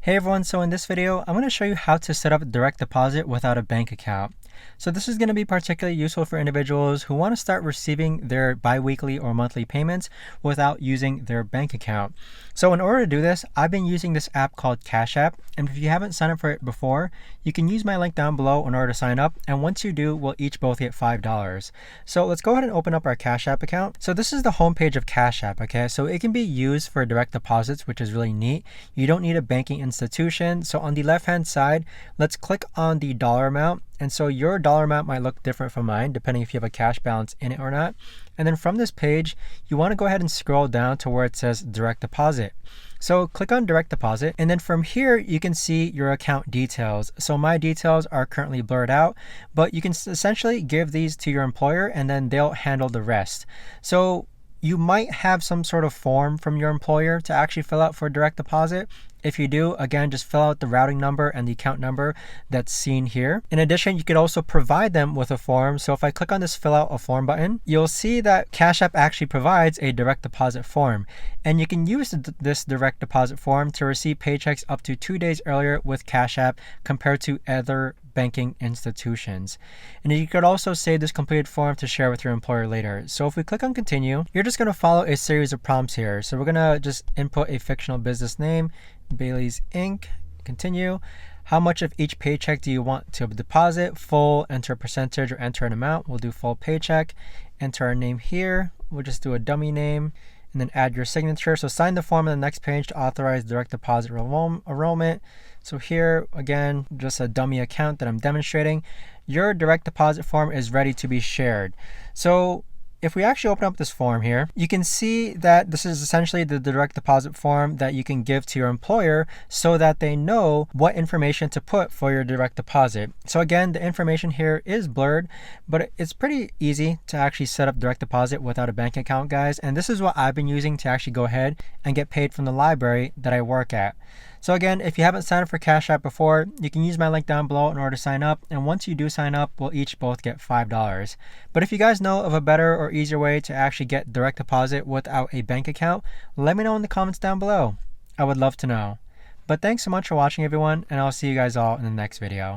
Hey everyone, so in this video, I'm going to show you how to set up direct deposit without a bank account. So this is going to be particularly useful for individuals who want to start receiving their bi-weekly or monthly payments without using their bank account. So in order to do this, I've been using this app called Cash App, and if you haven't signed up for it before, you can use my link down below in order to sign up, and once you do, we'll each both get $5. So let's go ahead and open up our Cash App account. So this is the homepage of Cash App, okay? So it can be used for direct deposits, which is really neat. You don't need a banking institution. So on the left hand side, let's click on the dollar amount. And so your dollar amount might look different from mine, depending if you have a cash balance in it or not. And then from this page, you want to go ahead and scroll down to where it says direct deposit. So click on direct deposit, and then from here, you can see your account details. So my details are currently blurred out, but you can essentially give these to your employer and then they'll handle the rest. So you might have some sort of form from your employer to actually fill out for direct deposit. If you do, again, just fill out the routing number and the account number that's seen here. In addition, you could also provide them with a form. So if I click on this fill out a form button, you'll see that Cash App actually provides a direct deposit form. And you can use this direct deposit form to receive paychecks up to 2 days earlier with Cash App compared to other banking institutions. And you could also save this completed form to share with your employer later. So if we click on continue, you're just going to follow a series of prompts here. So we're going to just input a fictional business name, Bailey's Inc. Continue. How much of each paycheck do you want to deposit? Full, enter a percentage, or enter an amount. We'll do full paycheck. Enter our name here. We'll just do a dummy name and then add your signature. So sign the form on the next page to authorize direct deposit enrollment. So here, again, just a dummy account that I'm demonstrating. Your direct deposit form is ready to be shared. So if we actually open up this form here, you can see that this is essentially the direct deposit form that you can give to your employer so that they know what information to put for your direct deposit. So again, the information here is blurred, but it's pretty easy to actually set up direct deposit without a bank account, guys. And this is what I've been using to actually go ahead and get paid from the library that I work at. So again, if you haven't signed up for Cash App before, you can use my link down below in order to sign up. And once you do sign up, we'll each both get $5. But if you guys know of a better or easier way to actually get direct deposit without a bank account, let me know in the comments down below. I would love to know. But thanks so much for watching, everyone, and I'll see you guys all in the next video.